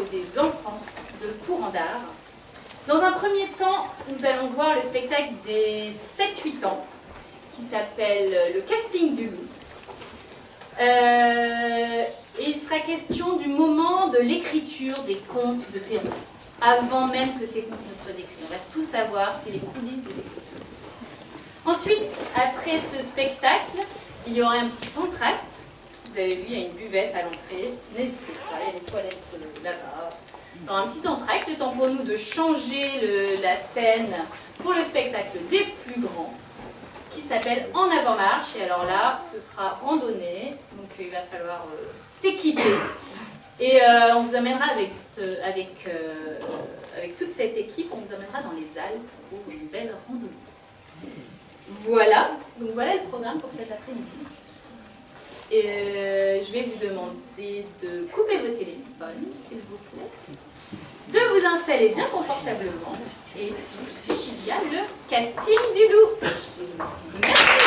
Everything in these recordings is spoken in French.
spectacle des enfants de courant d'art. Dans un premier temps, nous allons voir le spectacle des 7-8 ans qui s'appelle Le casting du loup. Et il sera question du moment de l'écriture des contes de Perrault, avant même que ces contes ne soient écrits. On va tout savoir, c'est les coulisses des écritures. Ensuite, après ce spectacle, il y aura un petit entracte. Vous avez vu, il y a une buvette à l'entrée. N'hésitez pas, il y a les toilettes là-bas. Alors, un petit entracte, le temps pour nous de changer la scène pour le spectacle des plus grands, qui s'appelle En avant-marche. Et alors là, ce sera randonnée, donc il va falloir s'équiper. Et on vous amènera avec toute cette équipe, on vous amènera dans les Alpes pour une belle randonnée. Voilà, donc voilà le programme pour cet après-midi. Et je vais vous demander de couper vos téléphones, s'il vous plaît, de vous installer bien confortablement, et puis il y a le casting du loup. Merci.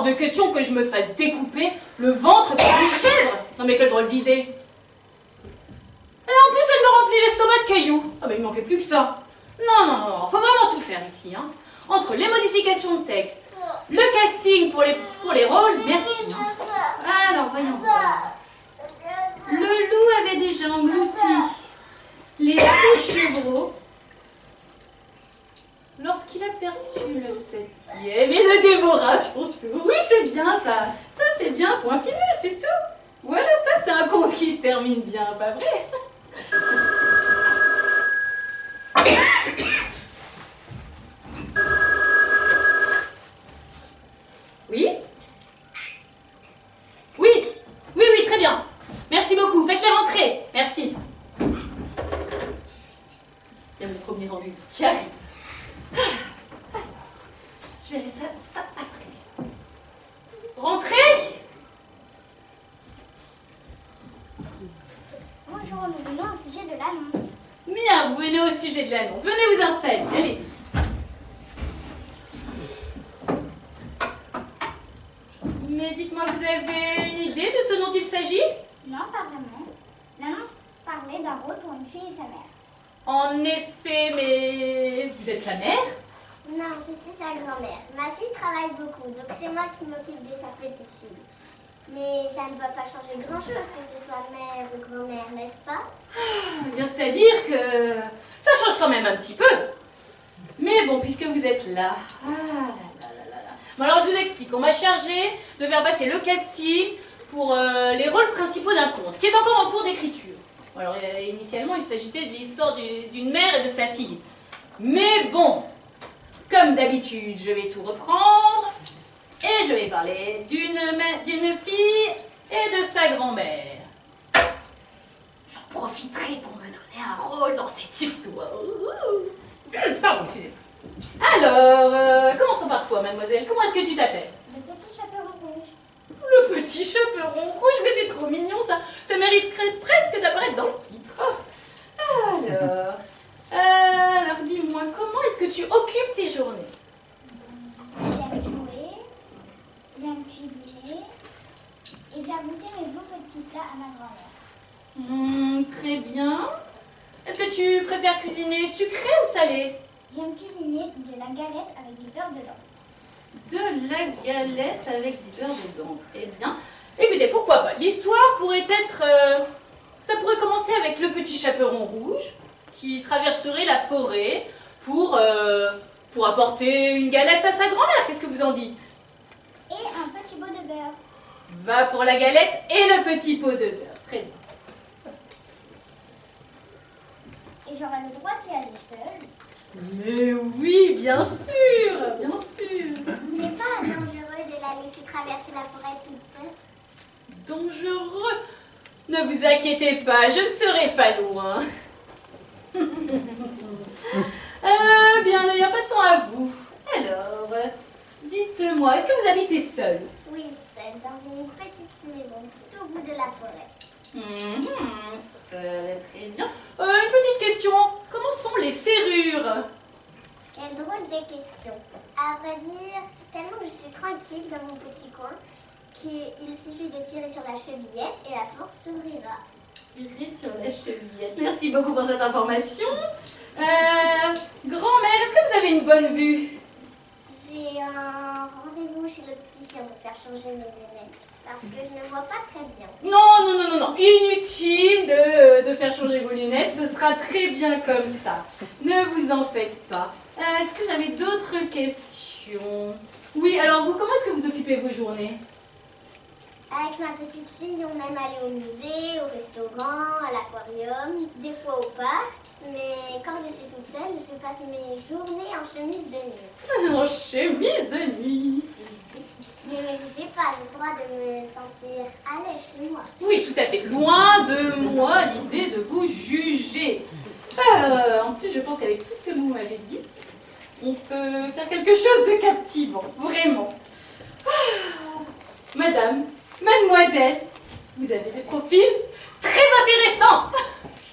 De question que je me fasse découper le ventre par une chèvre. Non mais quelle drôle d'idée. Et en plus elle me remplit l'estomac de cailloux. Ah ben il manquait plus que ça. Non, faut vraiment tout faire ici. Hein. Entre les modifications de texte, le casting pour les rôles, merci. Hein. Alors voyons voir. Le loup avait déjà englouti les 6 chevreaux lorsqu'il aperçut le 7e et le dévora surtout. Oui, c'est bien ça. Ça, c'est bien. Point final, c'est tout. Voilà, ça, c'est un conte qui se termine bien, pas vrai? Oui? Oui, très bien. Merci beaucoup. Faites-les rentrer. Merci. Il y a mon premier rendez-vous qui arrive. Je verrai ça après. Rentrez! Bonjour, nous venons au sujet de l'annonce. Bien, vous venez au sujet de l'annonce. Venez vous installer, allez-y. Mais dites-moi, vous avez une idée de ce dont il s'agit? Non, pas vraiment. L'annonce parlait d'un rôle pour une fille et sa mère. En effet, mais vous êtes sa mère? Non, je suis sa grand-mère. Ma fille travaille beaucoup, donc c'est moi qui m'occupe de sa petite fille. Mais ça ne va pas changer grand-chose que ce soit mère ou grand-mère, n'est-ce pas? Bien, c'est-à-dire que ça change quand même un petit peu. Mais bon, puisque vous êtes là... Bon, alors je vous explique. On m'a chargé de faire passer le casting pour les rôles principaux d'un conte, qui est encore en cours d'écriture. Alors initialement, il s'agissait de l'histoire d'une mère et de sa fille. Mais bon, comme d'habitude, je vais tout reprendre et je vais parler d'une fille et de sa grand-mère. J'en profiterai pour me donner un rôle dans cette histoire. Pardon, excusez-moi. Alors, commençons par toi, mademoiselle. Comment est-ce que tu t'appelles? Le petit chaperon rouge. Le petit chaperon rouge, mais c'est trop mignon ça. Ça mériterait presque d'apparaître dans le titre. Alors dis-moi, comment est-ce que tu occupes tes journées? J'aime jouer, j'aime cuisiner et j'aime goûter mes bons petits plats à ma grand-mère. Très bien. Est-ce que tu préfères cuisiner sucré ou salé? J'aime cuisiner de la galette avec du beurre dedans. De la galette avec du beurre dedans, très bien. Écoutez, pourquoi pas? L'histoire pourrait être... ça pourrait commencer avec le petit chaperon rouge qui traverserait la forêt pour apporter une galette à sa grand-mère. Qu'est-ce que vous en dites? Et un petit pot de beurre. Va pour la galette et le petit pot de beurre. Très bien. Et j'aurai le droit d'y aller seule. Mais oui, bien sûr, bien sûr. Ce n'est pas dangereux de la laisser traverser la forêt toute seule. Dangereux? Ne vous inquiétez pas, je ne serai pas loin. Bien, d'ailleurs, passons à vous. Alors, dites-moi, est-ce que vous habitez seul? Oui, seule, dans une petite maison tout au bout de la forêt. Ça va très bien. Une petite question, comment sont les serrures? Quelle drôle de question. À vrai dire, tellement je suis tranquille dans mon petit coin qu'il suffit de tirer sur la chevillette et la porte s'ouvrira. Tirer sur la chevillette. Merci beaucoup pour cette information. Grand-mère, est-ce que vous avez une bonne vue? J'ai un rendez-vous chez l'opticien pour faire changer mes lunettes parce que je ne vois pas très bien. Non, non, non, non, non. Inutile de faire changer vos lunettes. Ce sera très bien comme ça. Ne vous en faites pas. Est-ce que j'avais d'autres questions? Oui, alors vous, comment est-ce que vous occupez vos journées? Avec ma petite fille, on aime aller au musée, au restaurant, à l'aquarium, des fois au parc. Mais quand je suis toute seule, je passe mes journées en chemise de nuit. En chemise de nuit. Mais je n'ai pas le droit de me sentir à l'aise chez moi. Oui, tout à fait. Loin de moi l'idée de vous juger. En plus, je pense qu'avec tout ce que vous m'avez dit, on peut faire quelque chose de captivant. Vraiment. Madame, mademoiselle, vous avez des profils très intéressants.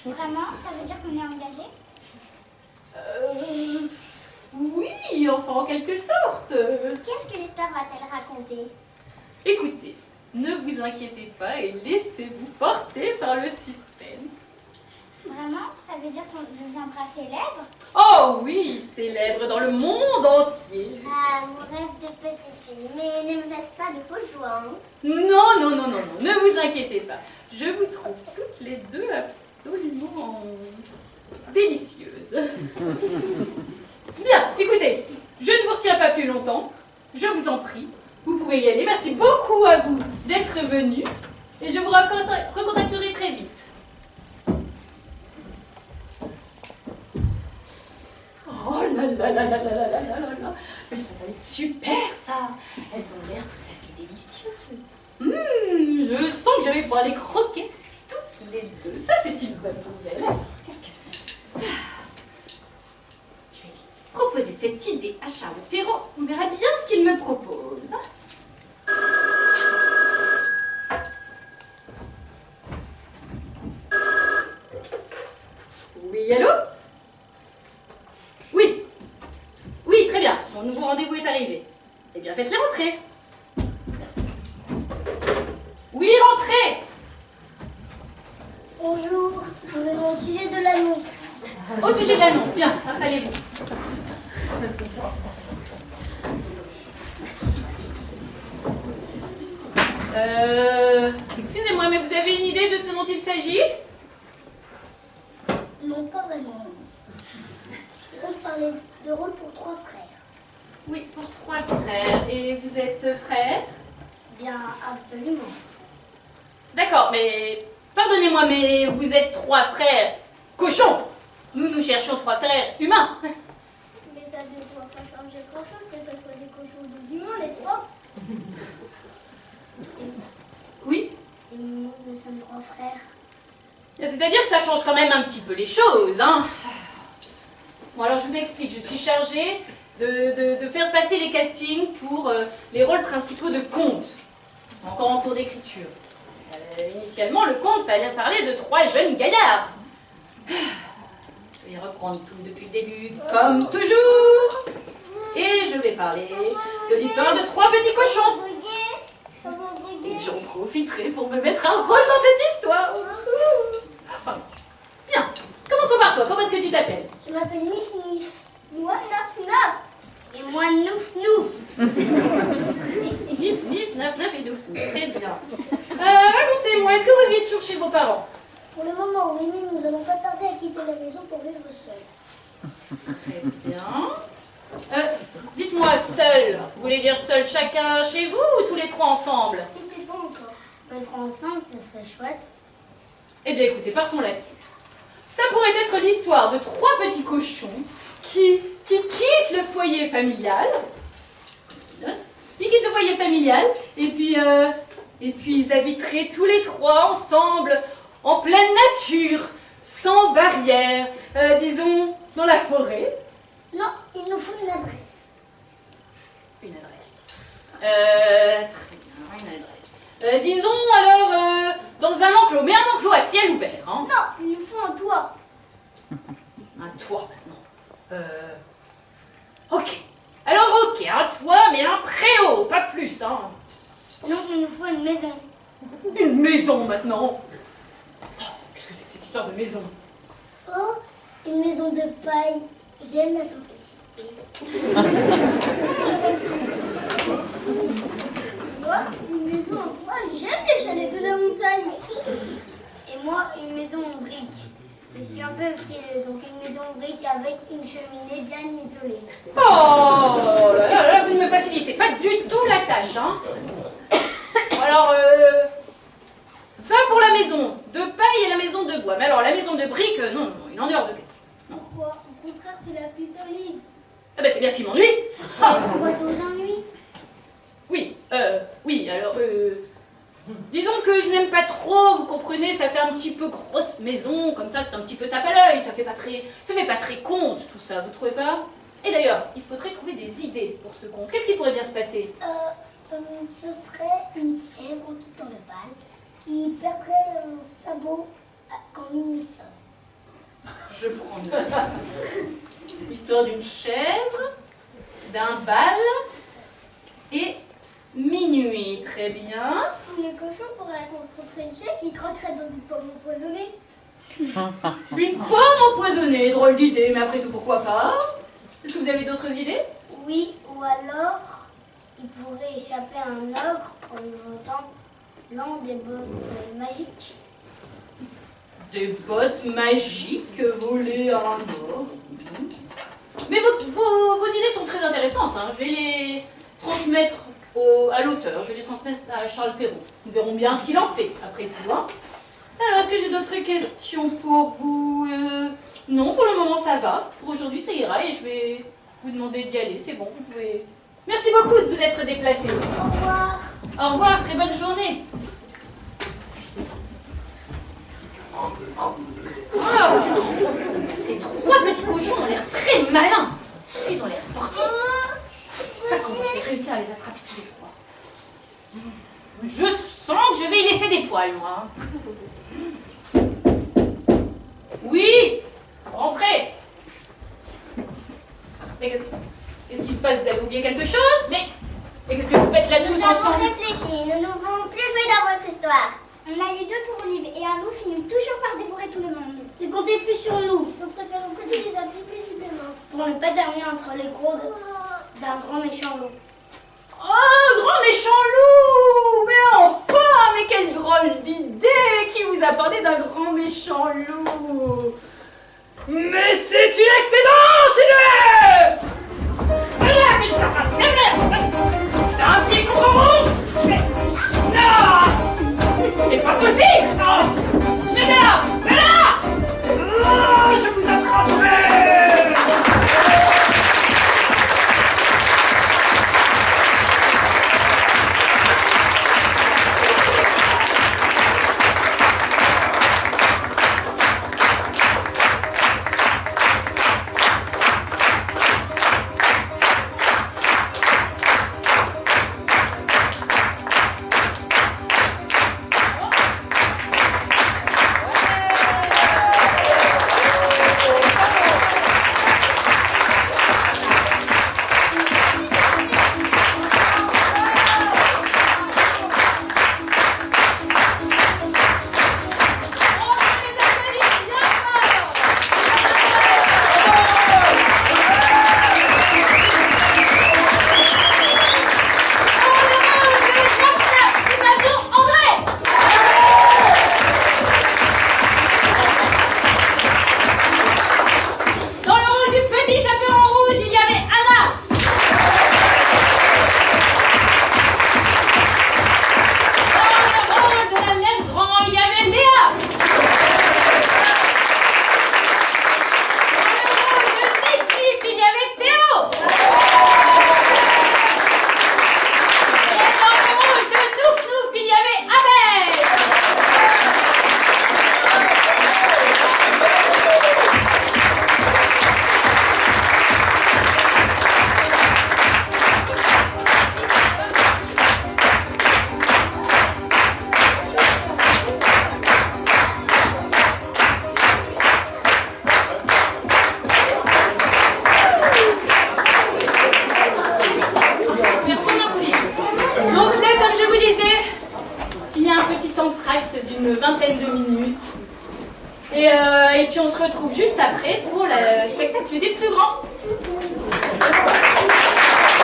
Vraiment? Ça veut dire qu'on est engagé? Oui, enfin en quelque sorte. Qu'est-ce que l'histoire va-t-elle raconter? Écoutez, ne vous inquiétez pas et laissez-vous porter par le suspense. Vraiment? Ça veut dire qu'on deviendra célèbre? Oh oui, célèbre dans le monde entier. Ah, mon rêve de petite fille. Mais ne me fasse pas de fausses joies, hein? Non, non, non, non, non, ne vous inquiétez pas. Je vous trouve toutes les deux absolument délicieuses. Bien, écoutez, je ne vous retiens pas plus longtemps. Je vous en prie, vous pouvez y aller. Merci beaucoup à vous d'être venus et je vous recontacterai très vite. Oh là là là là là là là là là. Mais ça va être super ça. Elles ont l'air tout à fait délicieuses. Je sens que je vais pouvoir les croquer toutes les deux. Ça c'est une bonne nouvelle. Je vais proposer cette idée à Charles Perrault. On verra bien ce qu'il me propose. Oui, allô? Oui. Oui, très bien. Mon nouveau rendez-vous est arrivé. Eh bien, faites-les rentrer. Oui, rentrez. Bonjour, on est au sujet de l'annonce. Au sujet de l'annonce, bien, installez-vous. Excusez-moi, mais vous avez une idée de ce dont il s'agit? Non, pas vraiment. Je parlais de rôle pour 3 frères. Oui, pour 3 frères. Et vous êtes frères? Bien, absolument. D'accord, mais pardonnez-moi, mais vous êtes 3 frères cochons. Nous cherchons 3 frères humains. Mais ça ne doit pas changer grand-chose que ce soit des cochons ou des humains, n'est-ce pas? Oui. Et nous sommes 3 frères. C'est-à-dire que ça change quand même un petit peu les choses, hein. Bon, alors je vous explique, je suis chargée de faire passer les castings pour les rôles principaux de contes. Ils sont encore en cours d'écriture. Initialement, le conte parlait de 3 jeunes gaillards. Je vais reprendre tout depuis le début, comme toujours. Et je vais parler de l'histoire de 3 petits cochons. Et j'en profiterai pour me mettre un rôle dans cette histoire. Bien, commençons par Alors toi, comment est-ce que tu t'appelles? Je m'appelle Nif Nif. Moi, Naf Naf. Et moi, Nouf Nouf. Nif, nif, naf, naf et nouf. Très bien. Racontez-moi, est-ce que vous vivez toujours chez vos parents? Pour le moment, oui, mais nous allons pas tarder à quitter la maison pour vivre seuls. Très bien. Dites-moi, seul, vous voulez dire seul chacun chez vous ou tous les trois ensemble? Je sais pas encore. Les trois ensemble, ça serait chouette. Eh bien écoutez, partons là-dessus. Ça pourrait être l'histoire de trois petits cochons qui quittent le foyer familial. Ils quittent le foyer familial et puis ils habiteraient tous les trois ensemble en pleine nature, sans barrière, disons dans la forêt. Non, il nous faut une adresse. Une adresse. Très bien, une adresse. Disons alors dans un enclos, mais un enclos à ciel ouvert. Hein. Non, il nous faut un toit. Un toit maintenant. Ok. Alors ok, un toit, mais un préau, pas plus. Hein. Non, il nous faut une maison. Une maison maintenant. Oh, qu'est-ce que c'est que cette histoire de maison? Oh, une maison de paille. J'aime la simplicité. Moi, une maison en bois. J'aime les chalets de la montagne. Et moi, une maison en briques. Je suis un peu frileux, donc une maison en briques avec une cheminée bien isolée. Oh là, vous ne me facilitez pas du tout la tâche. Hein. Alors, ça pour la maison de paille et la maison de bois. Mais alors, la maison de briques, non, il en est hors de question. Pourquoi? Au contraire, c'est la plus solide. Ah ben c'est bien s'il m'ennuie. Pourquoi ça vous ennuie? Oui, alors, disons que je n'aime pas trop, vous comprenez, ça fait un petit peu grosse maison, comme ça c'est un petit peu tape à l'œil, ça fait pas très conte tout ça, vous trouvez pas? Et d'ailleurs, il faudrait trouver des idées pour ce conte. Qu'est-ce qui pourrait bien se passer? Ce serait une chèvre en quittant le bal qui perdrait un sabot quand minuit sonne. Je prends note. L'histoire d'une chèvre, d'un bal et minuit, très bien. Les cochons pourraient rencontrer une chèvre qui croquerait dans une pomme empoisonnée. Une pomme empoisonnée, drôle d'idée, mais après tout, pourquoi pas? Est-ce que vous avez d'autres idées? Oui, ou alors il pourrait échapper à un ogre en lui jetant des bottes magiques. Des bottes magiques volées à un ogre. Mais vos idées sont très intéressantes, hein. Je vais les transmettre à l'auteur, je vais les transmettre à Charles Perrault. Nous verrons bien ce qu'il en fait, après tout. Hein. Alors, est-ce que j'ai d'autres questions pour vous? Non, pour le moment ça va. Pour aujourd'hui ça ira et je vais vous demander d'y aller. C'est bon, vous pouvez... Merci beaucoup de vous être déplacés. Au revoir. Au revoir, très bonne journée. Oh, ces trois petits cochons ont l'air très malins. Ils ont l'air sportifs. Je sais pas comment je vais réussir à les attraper tous les trois. Je sens que je vais y laisser des poils, moi. Oui, entrez. Mais qu'est-ce qui se passe? Vous avez oublié quelque chose? Mais qu'est-ce que vous faites là tous Nous avons ensemble? réfléchi, nous ne voulons plus jouer dans votre histoire. On a lu 2 tours livres et un loup finit toujours par dévorer tout le monde. Ne comptez plus sur nous. Nous préférons protéger les abris paisiblement. Pour ne pas terminer entre les crocs d'un grand méchant loup. Oh, grand méchant loup! Mais enfin, mais quelle drôle d'idée! Qui vous a parlé d'un grand méchant loup? Mais c'est une excellente idée! Voilà, mais ça va très bien! C'est un petit chambon rouge! Mais non! C'est pas possible! Non! Mais là! Mais là! Oh, je vous attraperai! une vingtaine de minutes. Et puis on se retrouve juste après pour le spectacle des plus grands.